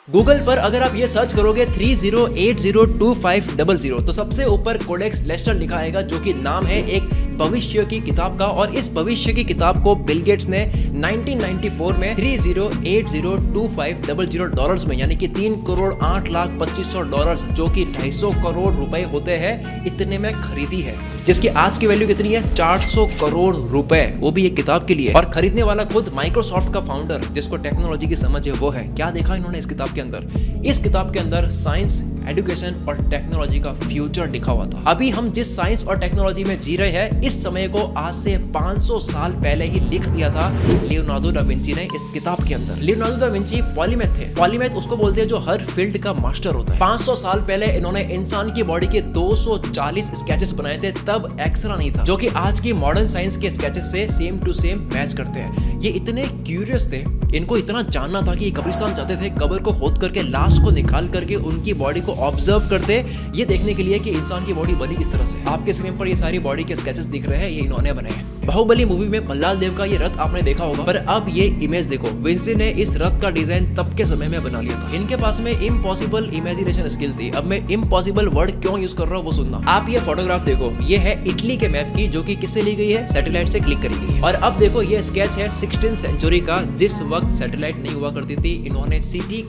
Google पर अगर आप ये सर्च करोगे 30802500 तो सबसे ऊपर कोडेक्स लेस्टर लिखा आएगा, जो कि नाम है एक भविष्य की किताब का। और इस भविष्य की किताब को बिल गेट्स ने 1994 में 30802500 डॉलर्स में, यानी कि $3,08,25,000 जो कि 250 करोड़ रुपए होते हैं, इतने में खरीदी है, जिसकी आज की वैल्यू कितनी है 400 करोड़ रुपए, वो भी एक किताब के लिए। और खरीदने वाला खुद माइक्रोसॉफ्ट का फाउंडर, जिसको टेक्नोलॉजी की समझ है वो है। क्या देखा इन्होंने इस किताब के अंदर? इस किताब के अंदर साइंस, एजुकेशन और टेक्नोलॉजी का फ्यूचर लिखा हुआ था। अभी हम जिस साइंस और टेक्नोलॉजी में जी रहे हैं, इस समय को आज से 500 साल पहले ही लिख दिया था लियोनार्डो दा विंची ने इस किताब के अंदर। लियोनार्डो दा विंची पॉलीमैथ थे। पॉलीमैथ उसको बोलते हैं जो हर फील्ड का मास्टर होता है। 500 साल पहले इन्होंने इंसान की बॉडी के 240 स्केचेस बनाए थे, तब एक्सरा नहीं था, जो कि आज की मॉडर्न साइंस के स्केचेस से सेम टू सेम मैच करते हैं। ये इतने क्यूरियस थे, इनको इतना जानना था कि ये कब्रिस्तान जाते थे, कब्र को खोद करके लाश को निकाल करके उनकी बॉडी को ऑब्जर्व करते, ये देखने के लिए कि इंसान की बॉडी बनी किस तरह से। आपके स्क्रीन पर ये सारी बॉडी के स्केचेस दिख रहे हैं, ये इन्होंने बनाए हैं। बाहुबली मूवी में मल्लाल देव का ये रथ आपने देखा होगा, पर अब ये इमेज देखो, विंसी ने इस रथ का डिजाइन तब के समय में बना लिया था। इनके पास में इम्पॉसिबल इमेजिनेशन स्किल थी। अब मैं इम्पॉसिबल वर्ड क्यों यूज कर रहा हूँ वो सुनना। आप ये फोटोग्राफ देखो, ये है इटली के मैप की, जो कि किससे ली गई है, सैटेलाइट से क्लिक करी गई है। और अब देखो ये स्केच है 16th सेंचुरी का, जिस वक्त सैटेलाइट नहीं हुआ करती थी। इन्होंने सिटी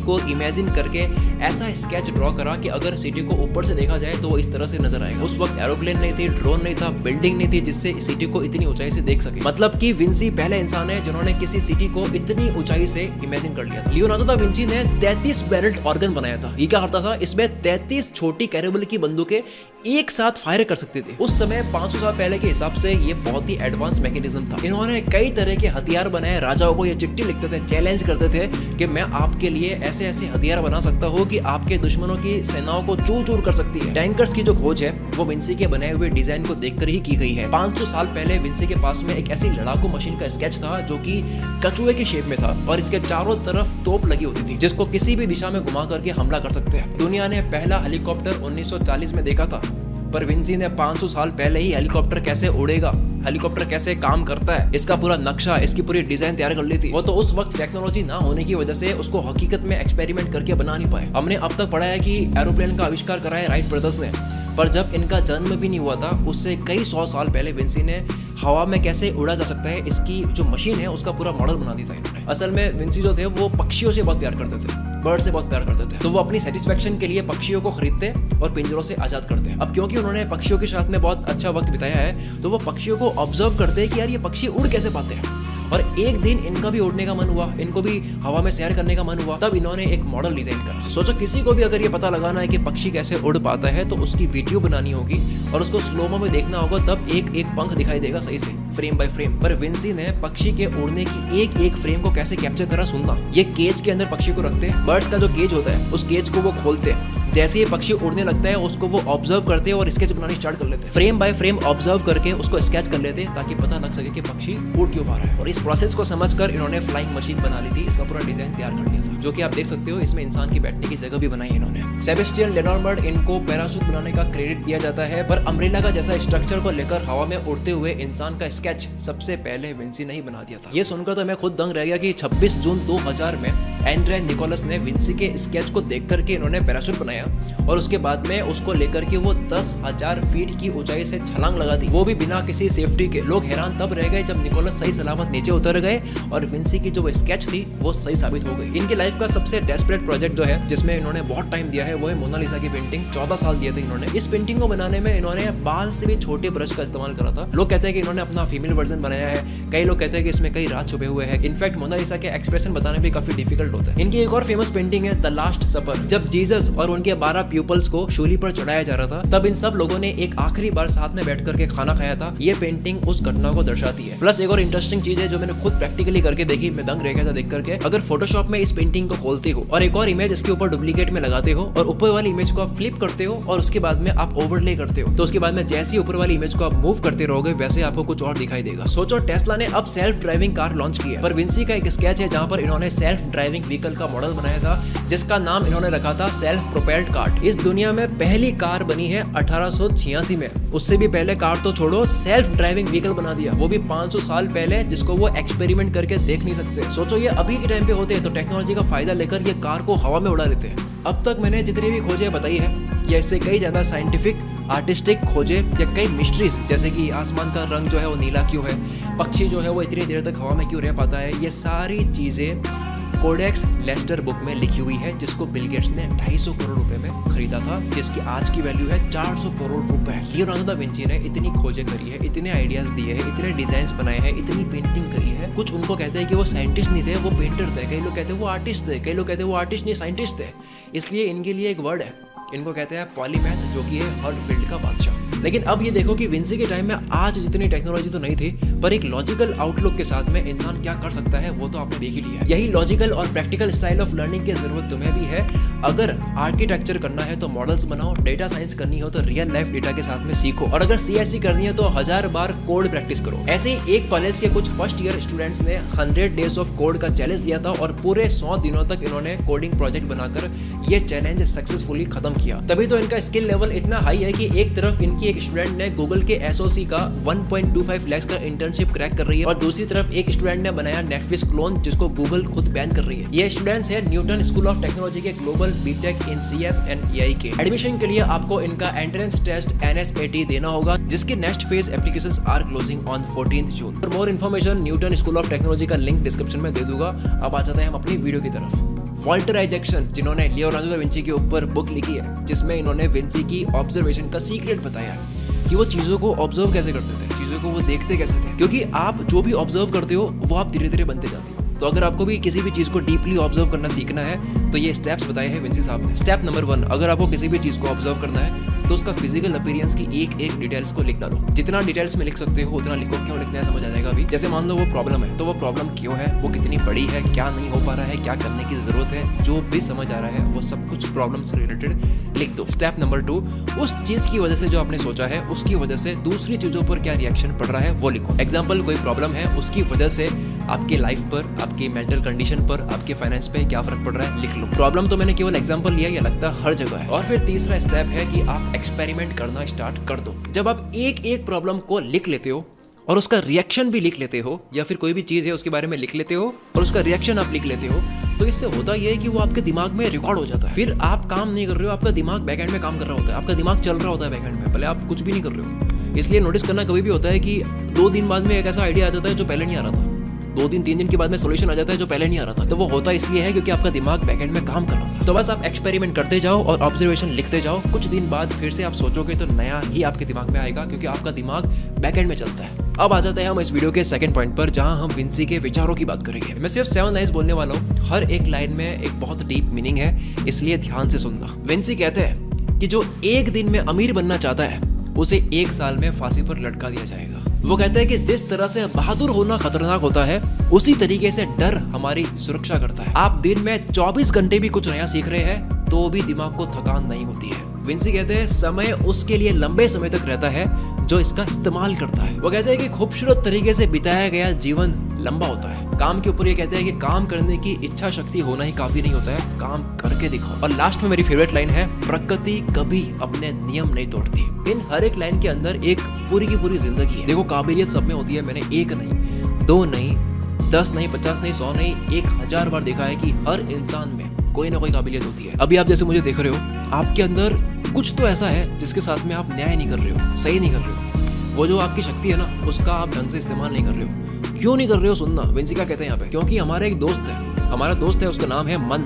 को इमेजिन करके ऐसा स्केच ड्रॉ करा कि अगर सिटी को ऊपर से देखा जाए तो वो इस तरह से नजर आएगा। उस वक्त एरोप्लेन नहीं थी, ड्रोन नहीं था, बिल्डिंग नहीं थी जिससे सिटी को इतनी ऊंचाई से देख सके। मतलब कि विंसी पहले इंसान है जिन्होंने किसी सिटी को इतनी ऊंचाई से इमेजिन कर लिया था। लियोनार्डो दा विंची ने 33 बैरल्ड ऑर्गन बनाया था। ये क्या करता था, इसमें 33 छोटी कैरेबल की बंदूकें एक साथ फायर कर सकती थी। उस समय 500 साल पहले के हिसाब से ये बहुत ही एडवांस मैकेनिज्म था। इन्होंने कई तरह के हथियार बनाए, राजाओं को ये चिट्ठी लिखते थे, चैलेंज करते थे कि मैं आपके लिए ऐसे ऐसे हथियार बना सकता हूँ कि आपके दुश्मनों की सेनाओं को चूर चूर कर सकती है। टैंकर्स की जो खोज है वो विंसी के बनाए हुए डिजाइन को देखकर ही की गई है। 500 साल पहले विंसी के पास में एक ऐसी लड़ाकू मशीन का स्केच था जो कि कछुए की शेप में था और इसके चारों तरफ तोप लगी होती थी, जिसको किसी भी दिशा में घुमा करके हमला कर सकते हैं। दुनिया ने पहला हेलीकॉप्टर 1940 में देखा था, पर विंसी ने 500 साल पहले ही हेलीकॉप्टर कैसे उड़ेगा, हेलीकॉप्टर कैसे काम करता है, इसका पूरा नक्शा, इसकी पूरी डिजाइन तैयार कर ली थी। वो तो उस वक्त टेक्नोलॉजी ना होने की वजह से उसको हकीकत में एक्सपेरिमेंट करके बना नहीं पाए। हमने अब तक पढ़ा है कि एरोप्लेन का आविष्कार करा है राइट ब्रदर्स ने, पर जब इनका जन्म भी नहीं हुआ था, उससे कई 100 साल पहले विंसी ने हवा में कैसे उड़ा जा सकता है, इसकी जो मशीन है उसका पूरा मॉडल बना दिया था इन्होंने। असल में विंसी जो थे वो पक्षियों से बहुत प्यार करते थे, बर्ड से बहुत प्यार करते थे, तो वो अपनी सेटिस्फेक्शन के लिए पक्षियों को खरीदते और पिंजरों से आजाद करते। अब क्योंकि उन्होंने पक्षियों के साथ में बहुत अच्छा वक्त बिताया है, तो वो पक्षियों को ऑब्जर्व करते कि यार ये पक्षी उड़ कैसे पाते हैं। और एक दिन इनका भी उड़ने का मन हुआ, इनको भी हवा में सैर करने का मन हुआ, तब इन्होंने एक मॉडल डिजाइन करा। सोचो किसी को भी अगर ये पता लगाना है कि पक्षी कैसे उड़ पाता है, तो उसकी वीडियो बनानी होगी और उसको स्लोमो में देखना होगा, तब एक एक पंख दिखाई देगा सही से, फ्रेम बाय फ्रेम। पर विंसी ने पक्षी के उड़ने की एक एक फ्रेम को कैसे कैप्चर करा सुनना। ये केज के अंदर पक्षी को रखते हैं, बर्ड्स का जो केज होता है उस केज को वो खोलते हैं, जैसे ये पक्षी उड़ने लगता है उसको वो ऑब्जर्व करते हैं और स्केच बनानी स्टार्ट कर लेते हैं। फ्रेम बाय फ्रेम ऑब्जर्व करके उसको स्केच कर लेते हैं ताकि पता लग सके कि पक्षी उड़ क्यों पा रहा है। और इस प्रोसेस को समझकर इन्होंने फ्लाइंग मशीन बना ली थी, इसका पूरा डिजाइन तैयार कर लिया था, जो कि आप देख सकते हो। इसमें इंसान की बैठने की जगह भी बनाई है इन्होंने। सेबेस्टियन लेनॉर्मड इनको पैराशूट बनाने का क्रेडिट दिया जाता है, पर अम्ब्रेला का जैसा स्ट्रक्चर को लेकर हवा में उड़ते हुए इंसान का स्केच सबसे पहले विंसी ने ही बना दिया था। ये सुनकर तो मैं खुद दंग रह गया कि 26 जून 2000 में एंड्रे निकोलस ने विंसी के स्केच को देख करके इन्होंने पैराशूट बनाया और उसके बाद में उसको लेकर के वो 10,000 फीट की ऊंचाई से छलांग लगा दी, वो भी बिना किसी सेफ्टी के। लोग हैरान तब रह गए जब निकोलस सही सलामत नीचे उतर गए और विंसी की जो स्केच थी वो सही साबित हो गई। इनकी लाइफ का सबसे डेस्परेट प्रोजेक्ट जो है, जिसमें इन्होंने बहुत टाइम दिया है, वो है मोनालिसा की पेंटिंग। 14 साल दिए थे इन्होंने। इस पेंटिंग को बनाने में इन्होंने बाल से भी छोटे ब्रश का इस्तेमाल करा था। लोग कहते हैं कि इन्होंने अपना फीमेल वर्जन बनाया है, कई लोग कहते हैं कि इसमें कई राज छुपे हुए हैं। इनफैक्ट मोनालिसा के एक्सप्रेशन बताने भी काफी डिफिकल्ट होता है। इनकी एक और फेमस पेंटिंग है द लास्ट सपर। जब जीसस और उनके 12 प्यूपल्स को शूली पर चढ़ाया जा रहा था, तब इन सब लोगों ने एक आखिरी बार साथ में बैठ करके खाना खाया था। ये पेंटिंग उस घटना को दर्शाती है। प्लस एक और इंटरेस्टिंग चीज है जो मैंने खुद प्रैक्टिकली करके देखी, मैं दंग रह गया था देख करके। अगर फोटोशॉप में इस पेंटिंग को खोलते हो और एक और इमेज इसके ऊपर डुप्लीकेट में लगाते हो और ऊपर वाली इमेज को आप फ्लिप करते हो और उसके बाद में आप ओवरले करते हो, तो उसके बाद में जैसी ऊपर वाली इमेज को आप मूव करते रहोगे वैसे आपको कुछ और दिखाई देगा। सोचो टेस्ला ने अब सेल्फ ड्राइविंग कार लॉन्च की है, पर विंसी का एक स्केच है जहां पर इन्होंने सेल्फ ड्राइविंग ड्राइविंग व्हीकल का मॉडल बनाया था जिसका नाम इन्होंने रखा था सेल्फ प्रोपेल्ड कार्ट। इस दुनिया में पहली कार बनी है 1886 में। उससे भी पहले कार तो छोड़ो, सेल्फ ड्राइविंग व्हीकल बना दिया, वो भी 500 साल पहले, जिसको वो एक्सपेरिमेंट करके देख नहीं सकते। सोचो ये अभी के टाइम पे होते तो टेक्नोलॉजी का फायदा लेकर ये कार को हवा में उड़ा लेते हैं। अब तक मैंने जितनी भी खोजें बताई है या इससे कई ज़्यादा साइंटिफिक आर्टिस्टिक खोजें या कई मिस्ट्रीज, जैसे कि आसमान का रंग जो है वो नीला क्यों है, पक्षी जो है वो इतनी देर तक हवा में क्यों रह पाता है, ये सारी चीज़ें कोडेक्स लेस्टर बुक में लिखी हुई है, जिसको बिल गेट्स ने 250 करोड़ रुपए में खरीदा था, जिसकी आज की वैल्यू है 400 करोड़ रुपए। लियोनार्डो दा विंची ने इतनी खोजें करी है, इतने आइडियाज दिए हैं, इतने डिजाइन बनाए हैं, इतनी पेंटिंग करी है। कुछ उनको कहते हैं कि वो साइंटिस्ट नहीं थे, वो पेंटर थे। कई लोग कहते हैं वो आर्टिस्ट थे, कई लोग कहते हैं वो आर्टिस्ट नहीं साइंटिस्ट थे। इसलिए इनके लिए एक वर्ड है, इनको कहते हैं पॉलीमैथ, जो कि है हर फील्ड का बादशाह। लेकिन अब ये देखो कि विंसी के टाइम में आज जितनी टेक्नोलॉजी तो नहीं थी, पर एक लॉजिकल आउटलुक के साथ में इंसान क्या कर सकता है वो तो आपने देख ही लिया। यही लॉजिकल और प्रैक्टिकल स्टाइल ऑफ लर्निंग की जरूरत तुम्हें भी है। अगर आर्किटेक्चर करना है तो मॉडल्स बनाओ, डेटा साइंस करनी हो तो रियल लाइफ डेटा के साथ में सीखो, और अगर CSE करनी है तो 1000 बार कोड प्रैक्टिस करो। ऐसे ही एक कॉलेज के कुछ फर्स्ट ईयर स्टूडेंट्स ने 100 डेज ऑफ कोड का चैलेंज लिया था और पूरे 100 दिनों तक इन्होंने कोडिंग प्रोजेक्ट बनाकर ये चैलेंज सक्सेसफुली खत्म किया। तभी तो इनका स्किल लेवल इतना हाई है कि एक तरफ इनकी एक स्टूडेंट ने गूगल के SOC का 1.25 लाख का इंटर्नशिप क्रैक कर रही है और दूसरी तरफ एक स्टूडेंट ने बनाया नेटफ्लिक्स क्लोन जिसको गूगल खुद बैन कर रही है। ये स्टूडेंट्स है न्यूटन स्कूल ऑफ टेक्नोलॉजी के global BTech in CS and AI के। एडमिशन के लिए आपको इनका एंट्रेंस टेस्ट NSAT देना होगा, जिसके next phase applications are closing on 14 June. For more information Newton School of Technology का लिंक डिस्क्रिप्शन में दे दूंगा। अब आ जाते हैं हम अपनी वीडियो की तरफ। वॉल्टर आइजैक्सन, जिन्होंने लियोनार्डो दा विंची के ऊपर बुक लिखी है, जिसमें इन्होंने विंसी की ऑब्जर्वेशन का सीक्रेट बताया कि वो चीज़ों को ऑब्जर्व कैसे करते थे, चीज़ों को वो देखते कैसे थे। क्योंकि आप जो भी ऑब्जर्व करते हो वो आप धीरे धीरे बनते जाते हो। तो अगर आपको भी किसी भी चीज़ को डीपली ऑब्जर्व करना सीखना है तो ये स्टेप्स बताए हैं विंसी साहब ने। स्टेप नंबर 1, अगर आपको किसी भी चीज़ को ऑब्जर्व करना है तो उसका फिजिकल अपीयरेंस की एक एक डिटेल्स को लिख डालो। जितना डिटेल्स में लिख सकते हो उतना लिखो। क्यों लिखना है समझ आ जाएगा अभी। जैसे मान लो वो प्रॉब्लम है, तो वो प्रॉब्लम क्यों है, वो कितनी बड़ी है, क्या नहीं हो पा रहा है, क्या करने की जरूरत है, जो भी समझ आ रहा है वो सब कुछ प्रॉब्लम से रिलेटेड लिख दो। स्टेप नंबर 2, उस चीज़ की वजह से जो आपने सोचा है उसकी वजह से दूसरी चीज़ों पर क्या रिएक्शन पड़ रहा है वो लिखो। एग्जाम्पल, कोई प्रॉब्लम है, उसकी वजह से आपकी लाइफ पर, आपकी मेंटल कंडीशन पर, आपके फाइनेंस पे क्या फर्क पड़ रहा है लिख लो। प्रॉब्लम तो मैंने केवल एग्जाम्पल लिया, ये लगता है हर जगह है। और फिर तीसरा स्टेप है कि आप एक्सपेरिमेंट करना स्टार्ट कर दो। जब आप एक एक प्रॉब्लम को लिख लेते हो और उसका रिएक्शन भी लिख लेते हो, या फिर कोई भी चीज़ है उसके बारे में लिख लेते हो और उसका रिएक्शन आप लिख लेते हो, तो इससे होता यह है कि वो आपके दिमाग में रिकॉर्ड हो जाता है। फिर आप काम नहीं कर रहे हो, आपका दिमाग बैकएंड में काम कर रहा होता है, आपका दिमाग चल रहा होता है बैकएंड में, भले आप कुछ भी नहीं कर रहे हो। इसलिए नोटिस करना कभी भी होता है कि 2 दिन बाद में एक ऐसा आइडिया आ जाता है जो पहले नहीं आ रहा था, 2 दिन 3 दिन के बाद में सॉल्यूशन आ जाता है जो पहले नहीं आ रहा था। तो वो होता इसलिए है क्योंकि आपका दिमाग बैकएंड में काम कर रहा था। तो बस आप एक्सपेरिमेंट करते जाओ और ऑब्जर्वेशन लिखते जाओ। कुछ दिन बाद फिर से आप सोचोगे तो नया ही आपके दिमाग में आएगा, क्योंकि आपका दिमाग बैकएंड में चलता है। अब आ जाते हैं हम इस वीडियो के सेकंड पॉइंट पर, जहां हम विंसी के विचारों की बात करेंगे। मैं सिर्फ 7 लाइन्स बोलने वाला हूँ, हर एक लाइन में एक बहुत डीप मीनिंग है, इसलिए ध्यान से सुनना। विंसी कहते हैं कि जो एक दिन में अमीर बनना चाहता है उसे 1 साल में फांसी पर लटका दिया जाएगा। वो कहते हैं कि जिस तरह से बहादुर होना खतरनाक होता है, उसी तरीके से डर हमारी सुरक्षा करता है। आप दिन में 24 घंटे भी कुछ नया सीख रहे हैं तो भी दिमाग को थकान नहीं होती है। विंसी कहते हैं समय उसके लिए लंबे समय तक रहता है जो इसका इस्तेमाल करता है। वो कहते हैं कि खूबसूरत तरीके से बिताया गया जीवन लंबा होता है। काम के ऊपर ये कहते हैं कि काम करने की इच्छा शक्ति होना ही काफी नहीं होता है, काम करके दिखाओ। और लास्ट में मेरी फेवरेट लाइन है, प्रकृति कभी अपने नियम नहीं तोड़ती। इन हर एक लाइन के अंदर एक पूरी की पूरी जिंदगी है। देखो, काबिलियत सब में होती है। मैंने 1 नहीं, 2 नहीं, 10 नहीं, 50 नहीं, 100 नहीं, 1000 बार देखा है कि हर इंसान में कोई ना कोई काबिलियत होती है। अभी आप जैसे मुझे देख रहे हो, आपके अंदर कुछ तो ऐसा है जिसके साथ में आप न्याय नहीं कर रहे हो, सही नहीं कर रहे हो। वो जो आपकी शक्ति है ना, उसका आप ढंग से इस्तेमाल नहीं कर रहे हो। क्यों नहीं कर रहे हो सुनना। विंसी क्या कहते हैं यहाँ पे, क्योंकि हमारा एक दोस्त है, हमारा दोस्त है, उसका नाम है मन,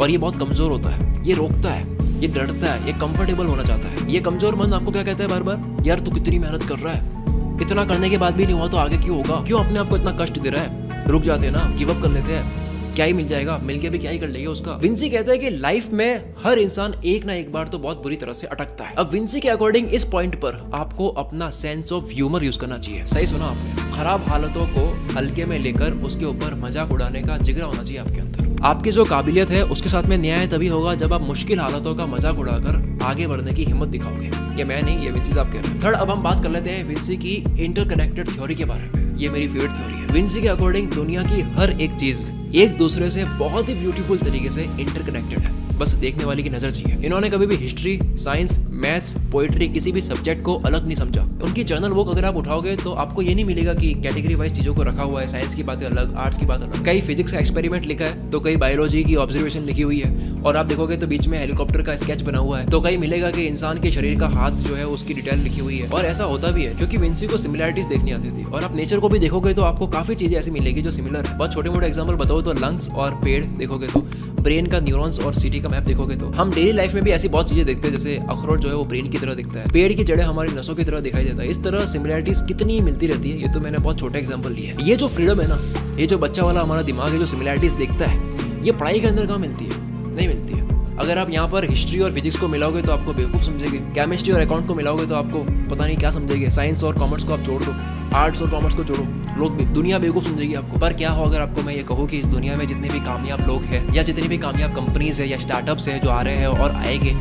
और ये बहुत कमजोर होता है, ये रोकता है, ये डरता है, ये कंफर्टेबल होना चाहता है। ये कमजोर मन आपको क्या कहता है बार बार, यार तू कितनी मेहनत कर रहा है, इतना करने के बाद भी नहीं हुआ तो आगे क्यों होगा, क्यों अपने आप को इतना कष्ट दे रहा है। रुक जाते हैं ना, गिव अप कर लेते हैं, क्या ही मिल जाएगा, मिलके भी क्या ही कर लेंगे उसका। विंसी कहता है कि लाइफ में हर इंसान एक ना एक बार तो बहुत बुरी तरह से अटकता है। अब विंसी के अकॉर्डिंग इस पॉइंट पर आपको अपना सेंस ऑफ ह्यूमर यूज करना चाहिए। सही सुना आपने, खराब हालतों को हल्के में लेकर उसके ऊपर मजाक उड़ाने का जिगरा होना चाहिए आपके अंदर। आपकी जो काबिलियत है उसके साथ में न्याय तभी होगा जब आप मुश्किल हालातों का मजाक उड़ाकर आगे बढ़ने की हिम्मत दिखाओगे। ये मैं नहीं, ये विंसी साहब कह रहे हैं। थर्ड, अब हम बात कर लेते हैं विंसी की इंटरकनेक्टेड थ्योरी के बारे में। ये मेरी फेवरेट थ्योरी है। विंसी के अकॉर्डिंग दुनिया की हर एक चीज एक दूसरे से बहुत ही ब्यूटीफुल तरीके से इंटरकनेक्टेड है, बस देखने वाले की नजर चाहिए। इन्होंने कभी भी हिस्ट्री, साइंस, मैथ्स, पोएट्री किसी भी सब्जेक्ट को अलग नहीं समझा। उनकी जर्नल बुक अगर आप उठाओगे तो आपको ये नहीं मिलेगा कि कैटेगरी वाइज चीजों को रखा हुआ है, साइंस की बातें अलग, आर्ट्स की बात अलग। कई फिजिक्स का एक्सपेरिमेंट लिखा है तो कई बायोलॉजी की ऑब्जर्वेशन लिखी हुई है, और आप देखोगे तो बीच में हेलीकॉप्टर का स्केच बना हुआ है, तो कहीं मिलेगा कि इंसान के शरीर का हाथ जो है उसकी डिटेल लिखी हुई है। और ऐसा होता भी है क्योंकि विंसी को सिमिलैरिटीज देखनी आती थी। और आप नेचर को भी देखोगे तो आपको काफी चीजें ऐसी मिलेगी जो सिमिलर है। बहुत छोटे मोटे एग्जाम्पल बताओ तो लंग्स और पेड़ देखोगे तो, ब्रेन का न्यूरॉन्स और सिटी का मैप देखोगे तो, हम डेली लाइफ में भी ऐसी बहुत चीजें देखते हैं। जैसे अखरोट जो है वो ब्रेन की तरह दिखता है, पेड़ की जड़ें हमारी नसों की तरह दिखाई देता है। इस तरह सिमिलैरिटीज कितनी मिलती रहती है। ये तो मैंने बहुत छोटा एग्जांपल लिया है। ये जो फ्रीडम है ना, ये जो बच्चा वाला हमारा दिमाग है जो सिमिलैरिटीज देखता है, ये पढ़ाई के अंदर कहाँ मिलती है? नहीं मिलती है। अगर आप यहाँ पर हिस्ट्री और फिजिक्स को मिलाओगे तो आपको बेवकूफ़ समझेंगे, केमिस्ट्री और अकाउंट को मिलाओगे तो आपको पता नहीं क्या समझेंगे, साइंस और कॉमर्स को आप छोड़ दो, आर्ट्स और कॉमर्स को छोड़ो, लोग दुनिया बेवकूफ़ समझेगी आपको। पर क्या हो अगर आपको मैं ये कहूँ कि इस दुनिया में जितने भी कामयाब लोग हैं या जितनी भी कामयाब कंपनीज है या स्टार्टअप्स है जो आ रहे हैं और आएंगे,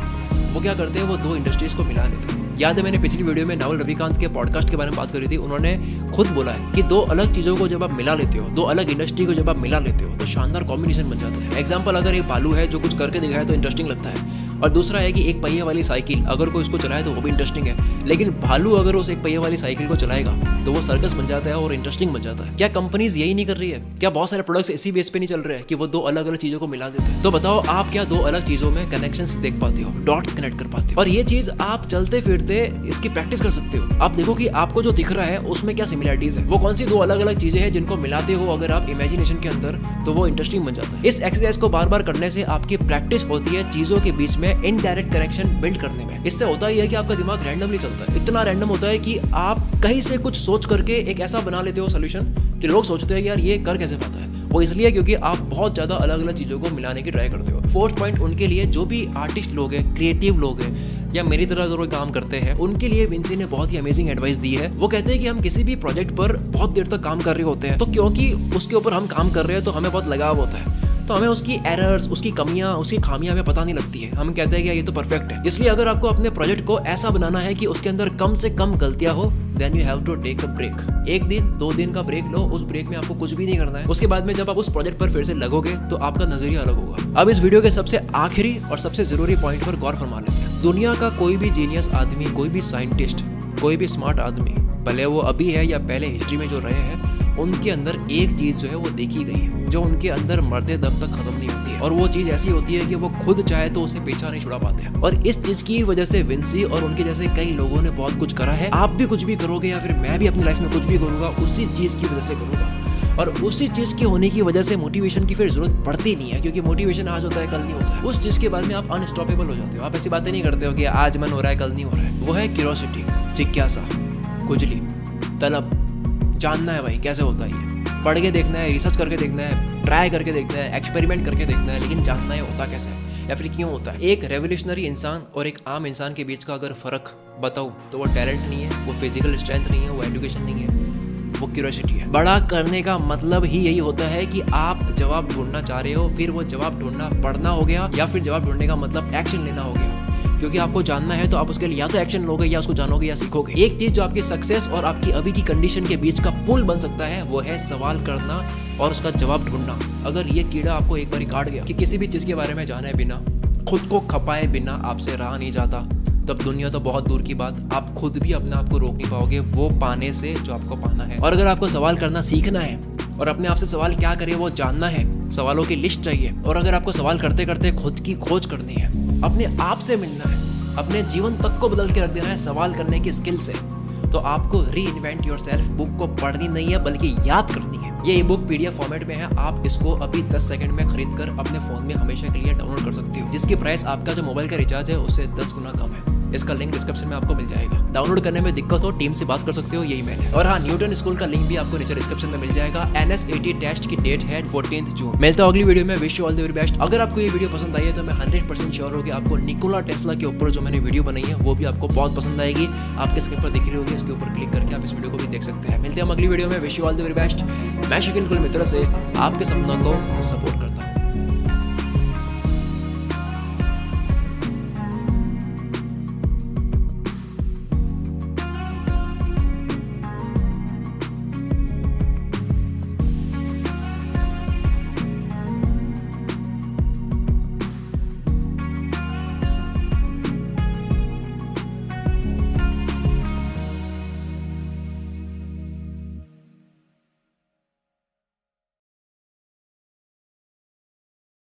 वो क्या करते हैं? वो दो इंडस्ट्रीज को मिला देते हैं। याद है मैंने पिछली वीडियो में नावल रविकांत के पॉडकास्ट के बारे में बात करी थी। उन्होंने खुद बोला है कि दो अलग चीज़ों को जब आप मिला लेते हो, दो अलग इंडस्ट्री को जब आप मिला लेते हो तो शानदार कॉम्बिनेशन बन जाता है। एग्जाम्पल, अगर एक भालू है जो कुछ करके दिखाए तो इंटरेस्टिंग लगता है, और दूसरा है कि एक पहिए वाली साइकिल अगर कोई उसको चलाए तो वो भी इंटरेस्टिंग है। लेकिन भालू अगर उस एक पहिए वाली साइकिल को चलाएगा तो वो सर्कस बन जाता है और इंटरेस्टिंग बन जाता है। क्या कंपनीज यही नहीं कर रही है? क्या बहुत सारे प्रोडक्ट्स इसी बेस पे नहीं चल रहे हैं कि वो दो अलग अलग चीज़ों को मिला देते हैं? तो बताओ आप क्या दो अलग चीज़ों में कनेक्शंस देख पाते हो, डॉट्स कनेक्ट कर पाते हो? और ये चीज़ आप चलते फिरते इसकी प्रैक्टिस कर सकते हो। आप देखो कि आपको जो दिख रहा है उसमें क्या सिमिलरिटीज है, वो कौन सी दो अलग अलग चीजें हैं जिनको मिलाते हो अगर आप इमेजिनेशन के अंदर, तो वो इंटरेस्टिंग बन जाता है। इस एक्सरसाइज को बार बार करने से आपकी प्रैक्टिस होती है चीजों के बीच में इनडायरेक्ट कनेक्शन बिल्ड करने में। इससे होता ही है कि आपका दिमाग रैंडमली चलता है। इतना रैंडम होता है कि आप कहीं से कुछ सोच करके एक ऐसा बना लेते हो सोल्यूशन कि लोग सोचते हैं यार ये कर कैसे पाता है। वो इसलिए क्योंकि आप बहुत ज्यादा अलग अलग चीजों को मिलाने की ट्राई करते हो। फोर्थ पॉइंट उनके लिए, जो भी आर्टिस्ट लोग हैं, क्रिएटिव लोग हैं या मेरी तरह अगर कोई काम करते हैं, उनके लिए विंसी ने बहुत ही अमेजिंग एडवाइस दी है। वो कहते हैं कि हम किसी भी प्रोजेक्ट पर बहुत देर तक काम कर रहे होते हैं तो क्योंकि उसके ऊपर हम काम कर रहे हैं तो हमें बहुत लगाव होता है, तो हमें उसकी एरर्स, उसकी कमियां, उसकी खामियां हमें पता नहीं लगती है। हम कहते हैं कि ये तो परफेक्ट है। इसलिए अगर आपको अपने प्रोजेक्ट को ऐसा बनाना है कि उसके अंदर कम से कम गलतियां हो, then you have to take a break. एक दिन 2 दिन का ब्रेक लो, उस ब्रेक में आपको कुछ भी नहीं करना है। उसके बाद में जब आप उस प्रोजेक्ट पर फिर से लगोगे तो आपका नजरिया अलग होगा। अब इस वीडियो के सबसे आखिरी और सबसे जरूरी पॉइंट पर गौर फरमा लेते हैं। दुनिया का कोई भी जीनियस आदमी, कोई भी साइंटिस्ट, कोई भी स्मार्ट आदमी, भले वो अभी है या पहले हिस्ट्री में जो रहे हैं, उनके अंदर एक चीज जो है वो देखी गई है जो उनके अंदर मरते दम तक खत्म नहीं होती है। और वो चीज ऐसी होती है कि वो खुद चाहे तो उसे पीछा नहीं छुड़ा पाते हैं। और इस चीज की वजह से विंसी और उनके जैसे कई लोगों ने बहुत कुछ करा है। आप भी कुछ भी करोगे या फिर मैं भी अपनी लाइफ में कुछ भी करूंगा, उसी चीज की वजह से करूंगा। और उसी चीज के होने की वजह से मोटिवेशन की फिर जरूरत पड़ती नहीं है, क्योंकि मोटिवेशन आज होता है कल नहीं होता है। उस चीज के बाद में आप अनस्टॉपेबल हो जाते हो। आप ऐसी बातें नहीं करते हो कि आज मन हो रहा है कल नहीं हो रहा है। वो है क्यूरियोसिटी, जिज्ञासा, खुजली, तलब, जानना है भाई कैसे होता है ये, पढ़ के देखना है, रिसर्च करके देखना है, ट्राई करके देखना है, एक्सपेरिमेंट करके देखना है, लेकिन जानना है होता कैसे है या फिर क्यों होता है। एक रेवोल्यूशनरी इंसान और एक आम इंसान के बीच का अगर फर्क बताऊं तो वो टैलेंट नहीं है, वो फिजिकल स्ट्रेंथ नहीं है, वो एजुकेशन नहीं है, वो क्यूरियोसिटी है। बड़ा करने का मतलब ही यही होता है कि आप जवाब ढूंढना चाह रहे हो, फिर वो जवाब ढूंढना पढ़ना हो गया, या फिर जवाब ढूंढने का मतलब एक्शन लेना हो गया। क्योंकि आपको जानना है तो आप उसके लिए या तो एक्शन लोगे या उसको जानोगे या सीखोगे। एक चीज जो आपकी सक्सेस और आपकी अभी की कंडीशन के बीच का पुल बन सकता है वो है सवाल करना और उसका जवाब ढूंढना। अगर ये कीड़ा आपको एक बार काट गया कि किसी भी चीज के बारे में जाने बिना, खुद को खपाए बिना आपसे रहा नहीं जाता, तब दुनिया तो बहुत दूर की बात, आप खुद भी अपने आप को रोक नहीं पाओगे वो पाने से जो आपको पाना है। और अगर आपको सवाल करना सीखना है और अपने आप से सवाल क्या करें वो जानना है, सवालों की लिस्ट चाहिए, और अगर आपको सवाल करते करते खुद की खोज करनी है, अपने आप से मिलना है, अपने जीवन तक को बदल के रख देना है सवाल करने की स्किल से, तो आपको री इन्वेंट योर सेल्फ बुक को पढ़नी नहीं है बल्कि याद करनी है। ये ई बुक PDF फॉर्मेट में है। आप इसको अभी 10 सेकंड में खरीद कर अपने फोन में हमेशा के लिए डाउनलोड कर सकते हो, जिसकी प्राइस आपका जो मोबाइल का रिचार्ज है उससे 10 गुना कम है। इसका लिंक डिस्क्रिप्शन में आपको मिल जाएगा। डाउनलोड करने में दिक्कत हो टीम से बात कर सकते हो, यही मैंने। और हाँ, न्यूटन स्कूल का लिंक भी आपको नीचे डिस्क्रिप्शन में मिल जाएगा। NS80 टेस्ट की डेट है 14 जून। मिलता है अगली वीडियो में। Wish you all the very best. अगर आपको ये वीडियो पसंद आई है तो मैं 100% श्योर हूँ कि आपको निकोला टेस्ला के ऊपर जो मैंने वीडियो बनाई है वो भी आपको बहुत पसंद आएगी। आपके स्क्रीन पर दिख रही होगी, इसके ऊपर क्लिक करके आप इस वीडियो को भी देख सकते हैं। मिलते हैं हम अगली वीडियो में। Wish you all the very best. मैं शकील कुल मित्र से आपके सपनों को सपोर्ट करता हूँ।